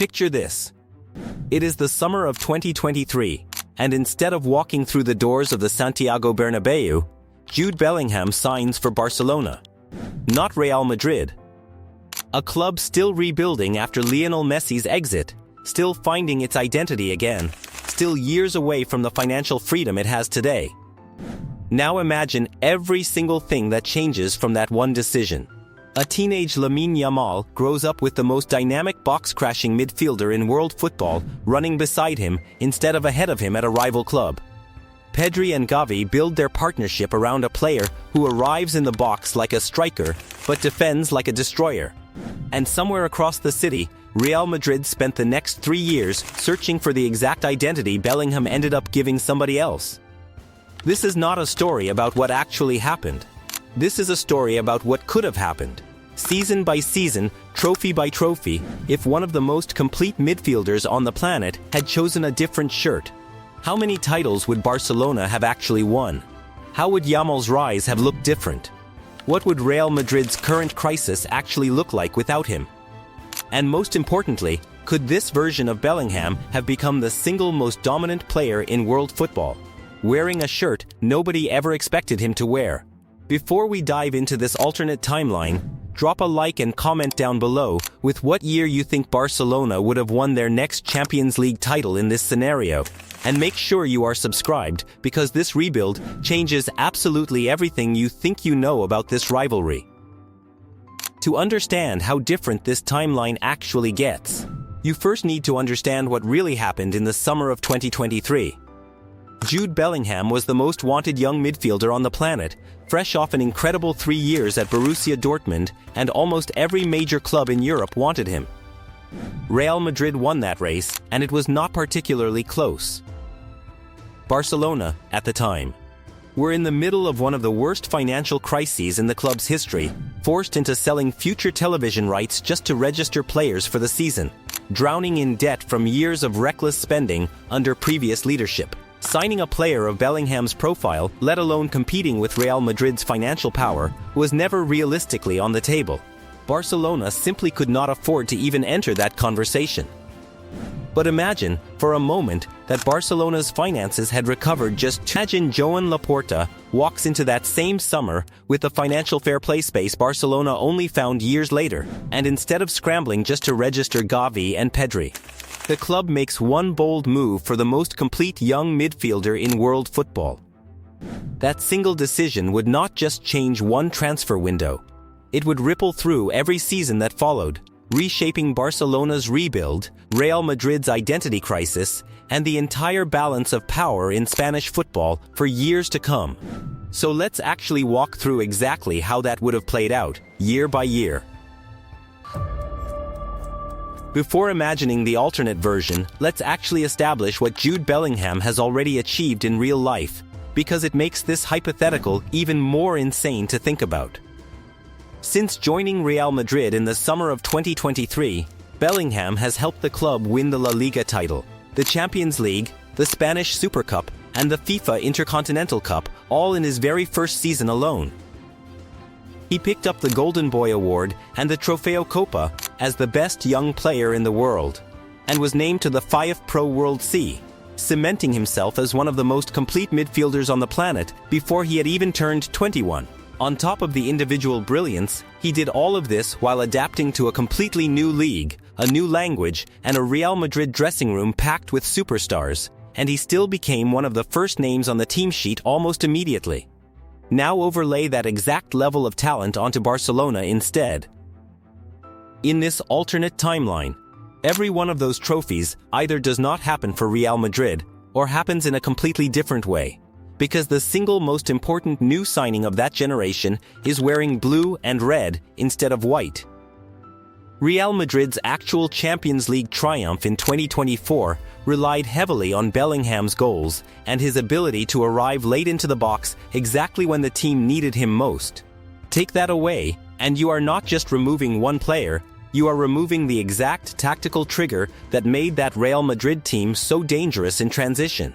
Picture this. It is the summer of 2023, and instead of walking through the doors of the Santiago Bernabéu, Jude Bellingham signs for Barcelona. Not Real Madrid. A club still rebuilding after Lionel Messi's exit, still finding its identity again, still years away from the financial freedom it has today. Now imagine every single thing that changes from that one decision. A teenage Lamine Yamal grows up with the most dynamic box-crashing midfielder in world football running beside him instead of ahead of him at a rival club. Pedri and Gavi build their partnership around a player who arrives in the box like a striker but defends like a destroyer. And somewhere across the city, Real Madrid spent the next 3 years searching for the exact identity Bellingham ended up giving somebody else. This is not a story about what actually happened. This is a story about what could have happened. Season by season, trophy by trophy, if one of the most complete midfielders on the planet had chosen a different shirt. How many titles would Barcelona have actually won? How would Yamal's rise have looked different? What would Real Madrid's current crisis actually look like without him? And most importantly, could this version of Bellingham have become the single most dominant player in world football, wearing a shirt nobody ever expected him to wear? Before we dive into this alternate timeline, drop a like and comment down below with what year you think Barcelona would have won their next Champions League title in this scenario. And make sure you are subscribed, because this rebuild changes absolutely everything you think you know about this rivalry. To understand how different this timeline actually gets, you first need to understand what really happened in the summer of 2023. Jude Bellingham was the most wanted young midfielder on the planet, fresh off an incredible 3 years at Borussia Dortmund, and almost every major club in Europe wanted him. Real Madrid won that race, and it was not particularly close. Barcelona, at the time, were in the middle of one of the worst financial crises in the club's history, forced into selling future television rights just to register players for the season, drowning in debt from years of reckless spending under previous leadership. Signing a player of Bellingham's profile, let alone competing with Real Madrid's financial power, was never realistically on the table. Barcelona simply could not afford to even enter that conversation. But imagine, for a moment, that Barcelona's finances had recovered Imagine Joan Laporta walks into that same summer with the financial fair play space Barcelona only found years later, and instead of scrambling just to register Gavi and Pedri, the club makes one bold move for the most complete young midfielder in world football. That single decision would not just change one transfer window. It would ripple through every season that followed, reshaping Barcelona's rebuild, Real Madrid's identity crisis, and the entire balance of power in Spanish football for years to come. So let's actually walk through exactly how that would have played out, year by year. Before imagining the alternate version, let's actually establish what Jude Bellingham has already achieved in real life, because it makes this hypothetical even more insane to think about. Since joining Real Madrid in the summer of 2023, Bellingham has helped the club win the La Liga title, the Champions League, the Spanish Super Cup, and the FIFA Intercontinental Cup, all in his very first season alone. He picked up the Golden Boy Award and the Trofeo Copa as the best young player in the world, and was named to the FIF Pro World C, cementing himself as one of the most complete midfielders on the planet before he had even turned 21. On top of the individual brilliance, he did all of this while adapting to a completely new league, a new language, and a Real Madrid dressing room packed with superstars, and he still became one of the first names on the team sheet almost immediately. Now overlay that exact level of talent onto Barcelona instead. In this alternate timeline, every one of those trophies either does not happen for Real Madrid, or happens in a completely different way, because the single most important new signing of that generation is wearing blue and red instead of white. Real Madrid's actual Champions League triumph in 2024 relied heavily on Bellingham's goals and his ability to arrive late into the box exactly when the team needed him most. Take that away, and you are not just removing one player, you are removing the exact tactical trigger that made that Real Madrid team so dangerous in transition.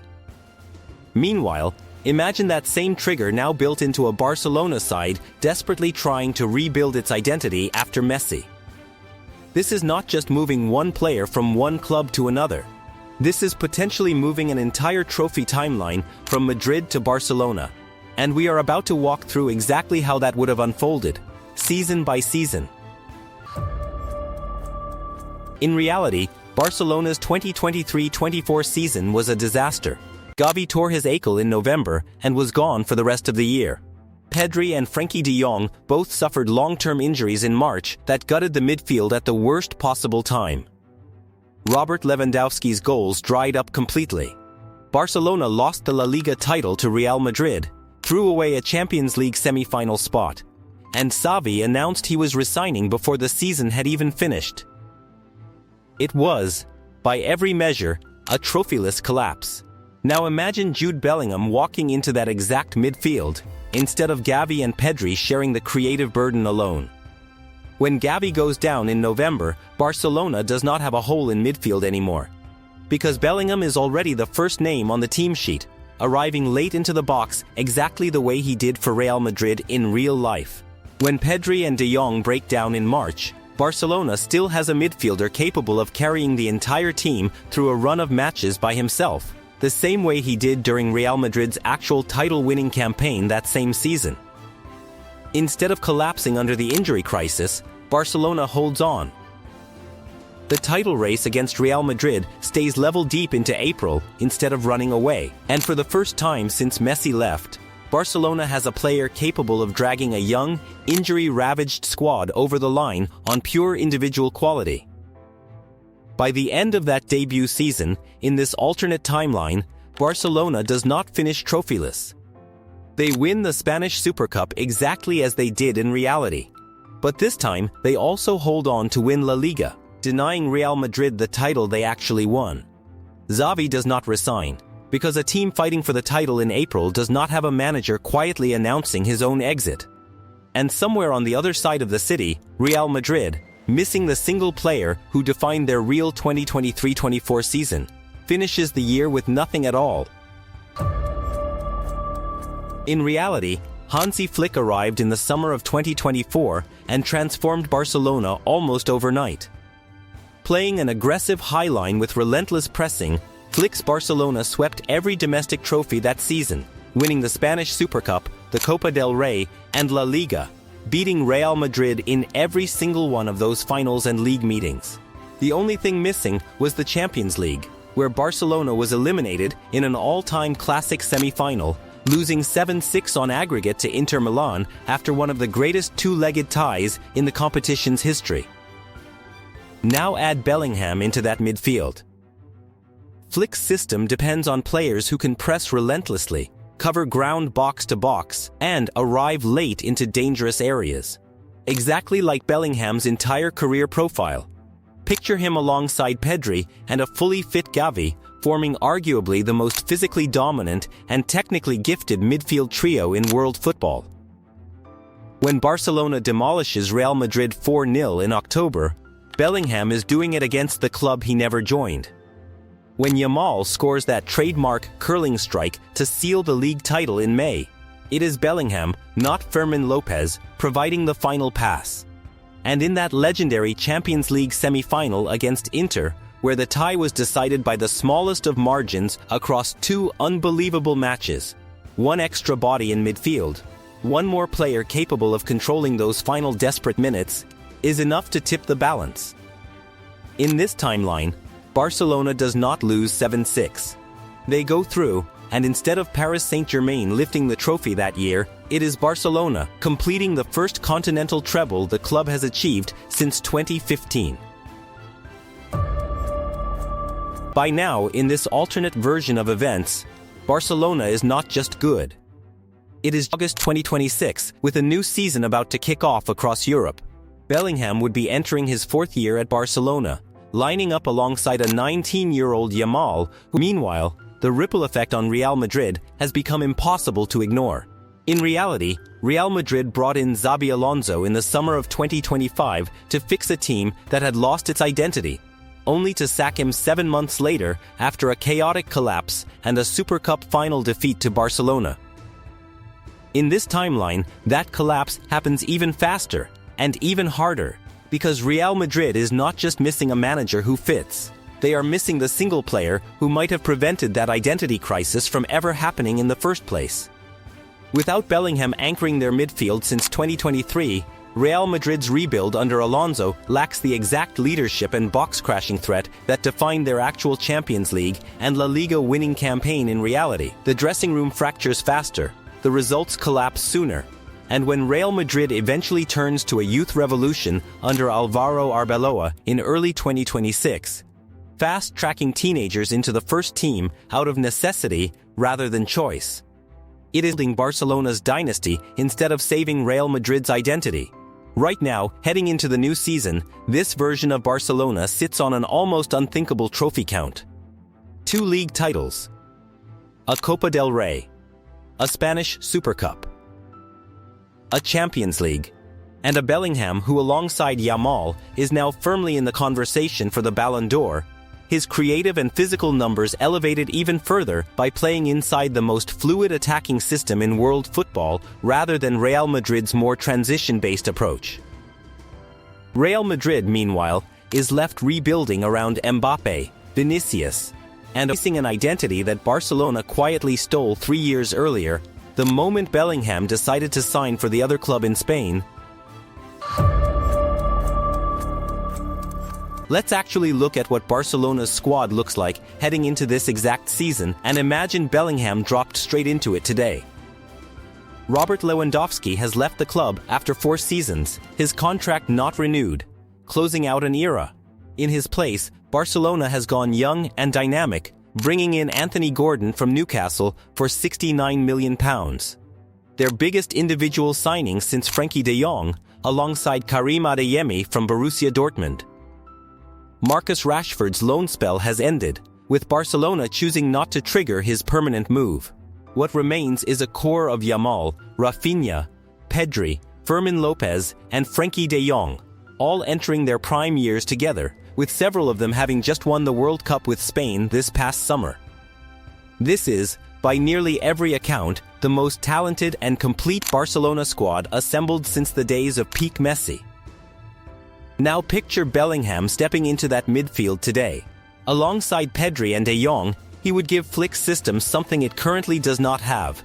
Meanwhile, imagine that same trigger now built into a Barcelona side desperately trying to rebuild its identity after Messi. This is not just moving one player from one club to another. This is potentially moving an entire trophy timeline from Madrid to Barcelona. And we are about to walk through exactly how that would have unfolded, season by season. In reality, Barcelona's 2023-24 season was a disaster. Gavi tore his ACL in November and was gone for the rest of the year. Pedri and Frenkie de Jong both suffered long-term injuries in March that gutted the midfield at the worst possible time. Robert Lewandowski's goals dried up completely. Barcelona lost the La Liga title to Real Madrid, threw away a Champions League semi-final spot, and Xavi announced he was resigning before the season had even finished. It was, by every measure, a trophyless collapse. Now imagine Jude Bellingham walking into that exact midfield, instead of Gavi and Pedri sharing the creative burden alone. When Gavi goes down in November, Barcelona does not have a hole in midfield anymore. Because Bellingham is already the first name on the team sheet, arriving late into the box exactly the way he did for Real Madrid in real life. When Pedri and de Jong break down in March, Barcelona still has a midfielder capable of carrying the entire team through a run of matches by himself, the same way he did during Real Madrid's actual title-winning campaign that same season. Instead of collapsing under the injury crisis, Barcelona holds on. The title race against Real Madrid stays level deep into April instead of running away, and for the first time since Messi left, Barcelona has a player capable of dragging a young, injury-ravaged squad over the line on pure individual quality. By the end of that debut season, in this alternate timeline, Barcelona does not finish trophyless. They win the Spanish Super Cup exactly as they did in reality. But this time, they also hold on to win La Liga, denying Real Madrid the title they actually won. Xavi does not resign, because a team fighting for the title in April does not have a manager quietly announcing his own exit. And somewhere on the other side of the city, Real Madrid, missing the single player who defined their real 2023-24 season, finishes the year with nothing at all. In reality, Hansi Flick arrived in the summer of 2024 and transformed Barcelona almost overnight. Playing an aggressive high line with relentless pressing, Flick's Barcelona swept every domestic trophy that season, winning the Spanish Super Cup, the Copa del Rey, and La Liga, beating Real Madrid in every single one of those finals and league meetings. The only thing missing was the Champions League, where Barcelona was eliminated in an all-time classic semi-final, losing 7-6 on aggregate to Inter Milan after one of the greatest two-legged ties in the competition's history. Now add Bellingham into that midfield. Flick's system depends on players who can press relentlessly, cover ground box to box, and arrive late into dangerous areas. Exactly like Bellingham's entire career profile. Picture him alongside Pedri and a fully fit Gavi, forming arguably the most physically dominant and technically gifted midfield trio in world football. When Barcelona demolishes Real Madrid 4-0 in October, Bellingham is doing it against the club he never joined. When Yamal scores that trademark curling strike to seal the league title in May, it is Bellingham, not Fermin Lopez, providing the final pass. And in that legendary Champions League semi-final against Inter, where the tie was decided by the smallest of margins across two unbelievable matches, one extra body in midfield, one more player capable of controlling those final desperate minutes, is enough to tip the balance. In this timeline, Barcelona does not lose 7-6. They go through, and instead of Paris Saint-Germain lifting the trophy that year, it is Barcelona completing the first continental treble the club has achieved since 2015. By now, in this alternate version of events, Barcelona is not just good. It is August 2026, with a new season about to kick off across Europe. Bellingham would be entering his fourth year at Barcelona, lining up alongside a 19-year-old Yamal, who, meanwhile, the ripple effect on Real Madrid has become impossible to ignore. In reality, Real Madrid brought in Xabi Alonso in the summer of 2025 to fix a team that had lost its identity, only to sack him 7 months later after a chaotic collapse and a Super Cup final defeat to Barcelona. In this timeline, that collapse happens even faster and even harder. Because Real Madrid is not just missing a manager who fits. They are missing the single player who might have prevented that identity crisis from ever happening in the first place. Without Bellingham anchoring their midfield since 2023, Real Madrid's rebuild under Alonso lacks the exact leadership and box-crashing threat that defined their actual Champions League and La Liga winning campaign in reality. The dressing room fractures faster, the results collapse sooner, and when Real Madrid eventually turns to a youth revolution under Álvaro Arbeloa in early 2026, fast-tracking teenagers into the first team out of necessity rather than choice. It is building Barcelona's dynasty instead of saving Real Madrid's identity. Right now, heading into the new season, this version of Barcelona sits on an almost unthinkable trophy count. 2 league titles, a Copa del Rey, a Spanish Super Cup, a Champions League, and a Bellingham who alongside Yamal is now firmly in the conversation for the Ballon d'Or, his creative and physical numbers elevated even further by playing inside the most fluid attacking system in world football rather than Real Madrid's more transition-based approach. Real Madrid, meanwhile, is left rebuilding around Mbappé, Vinicius, and facing an identity that Barcelona quietly stole 3 years earlier, the moment Bellingham decided to sign for the other club in Spain. Let's actually look at what Barcelona's squad looks like heading into this exact season and imagine Bellingham dropped straight into it today. Robert Lewandowski has left the club after 4 seasons, his contract not renewed, closing out an era. In his place, Barcelona has gone young and dynamic, bringing in Anthony Gordon from Newcastle for £69 million. Their biggest individual signing since Frenkie de Jong, alongside Karim Adeyemi from Borussia Dortmund. Marcus Rashford's loan spell has ended, with Barcelona choosing not to trigger his permanent move. What remains is a core of Yamal, Rafinha, Pedri, Fermin Lopez, and Frenkie de Jong, all entering their prime years together, with several of them having just won the World Cup with Spain this past summer. This is, by nearly every account, the most talented and complete Barcelona squad assembled since the days of peak Messi. Now picture Bellingham stepping into that midfield today. Alongside Pedri and de Jong, he would give Flick's system something it currently does not have.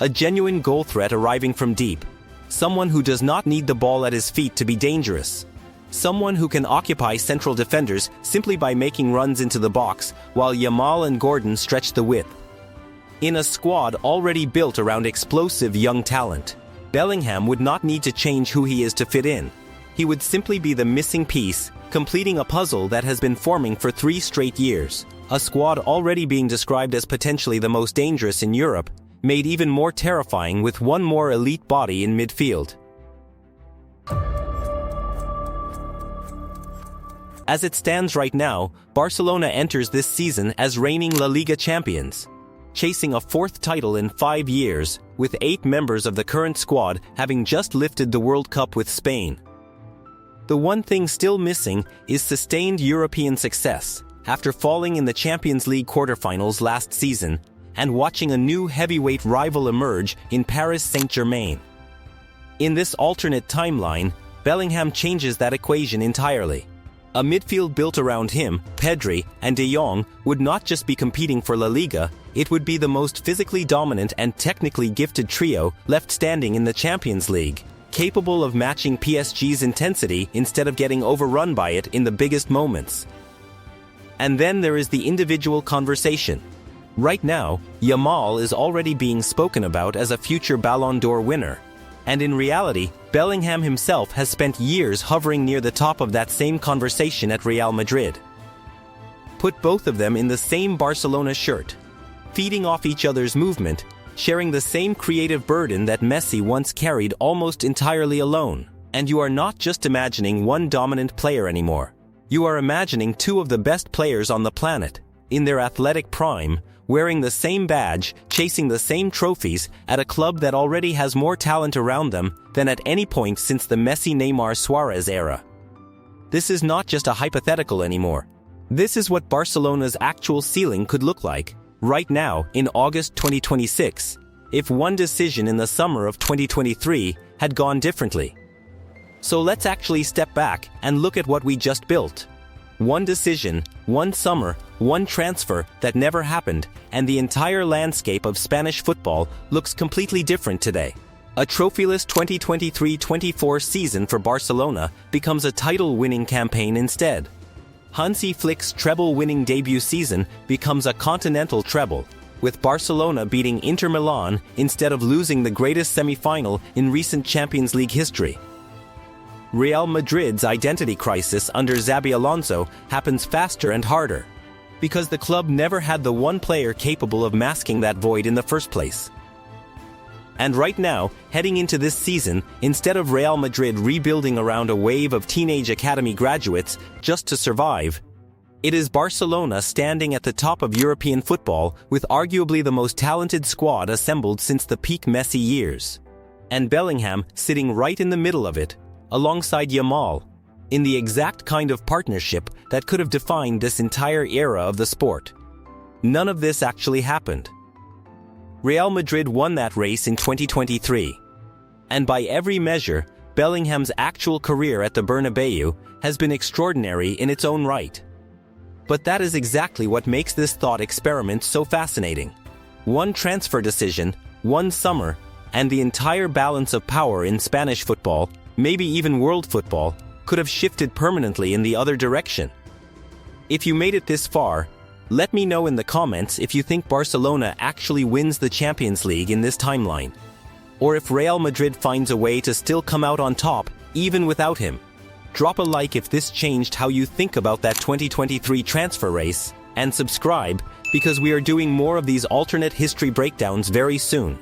A genuine goal threat arriving from deep. Someone who does not need the ball at his feet to be dangerous. Someone who can occupy central defenders simply by making runs into the box, while Yamal and Gordon stretch the width. In a squad already built around explosive young talent, Bellingham would not need to change who he is to fit in. He would simply be the missing piece, completing a puzzle that has been forming for 3 straight years. A squad already being described as potentially the most dangerous in Europe, made even more terrifying with one more elite body in midfield. As it stands right now, Barcelona enters this season as reigning La Liga champions, chasing a 4th title in 5 years, with 8 members of the current squad having just lifted the World Cup with Spain. The one thing still missing is sustained European success, after falling in the Champions League quarterfinals last season, and watching a new heavyweight rival emerge in Paris Saint-Germain. In this alternate timeline, Bellingham changes that equation entirely. A midfield built around him, Pedri, and de Jong would not just be competing for La Liga, it would be the most physically dominant and technically gifted trio left standing in the Champions League, capable of matching PSG's intensity instead of getting overrun by it in the biggest moments. And then there is the individual conversation. Right now, Yamal is already being spoken about as a future Ballon d'Or winner. And in reality, Bellingham himself has spent years hovering near the top of that same conversation at Real Madrid. Put both of them in the same Barcelona shirt, feeding off each other's movement, sharing the same creative burden that Messi once carried almost entirely alone. And you are not just imagining one dominant player anymore. You are imagining 2 of the best players on the planet, in their athletic prime, wearing the same badge, chasing the same trophies, at a club that already has more talent around them than at any point since the Messi-Neymar-Suarez era. This is not just a hypothetical anymore. This is what Barcelona's actual ceiling could look like, right now, in August 2026, if one decision in the summer of 2023 had gone differently. So let's actually step back and look at what we just built. One decision, one summer, one transfer that never happened, and the entire landscape of Spanish football looks completely different today. A trophyless 2023-24 season for Barcelona becomes a title-winning campaign instead. Hansi Flick's treble-winning debut season becomes a continental treble, with Barcelona beating Inter Milan instead of losing the greatest semi-final in recent Champions League history. Real Madrid's identity crisis under Xabi Alonso happens faster and harder, because the club never had the one player capable of masking that void in the first place. And right now, heading into this season, instead of Real Madrid rebuilding around a wave of teenage academy graduates just to survive, it is Barcelona standing at the top of European football with arguably the most talented squad assembled since the peak Messi years. And Bellingham sitting right in the middle of it, alongside Yamal, in the exact kind of partnership that could have defined this entire era of the sport. None of this actually happened. Real Madrid won that race in 2023. And by every measure, Bellingham's actual career at the Bernabeu has been extraordinary in its own right. But that is exactly what makes this thought experiment so fascinating. One transfer decision, one summer, and the entire balance of power in Spanish football, maybe even world football, could have shifted permanently in the other direction. If you made it this far, let me know in the comments if you think Barcelona actually wins the Champions League in this timeline, or if Real Madrid finds a way to still come out on top, even without him. Drop a like if this changed how you think about that 2023 transfer race, and subscribe, because we are doing more of these alternate history breakdowns very soon.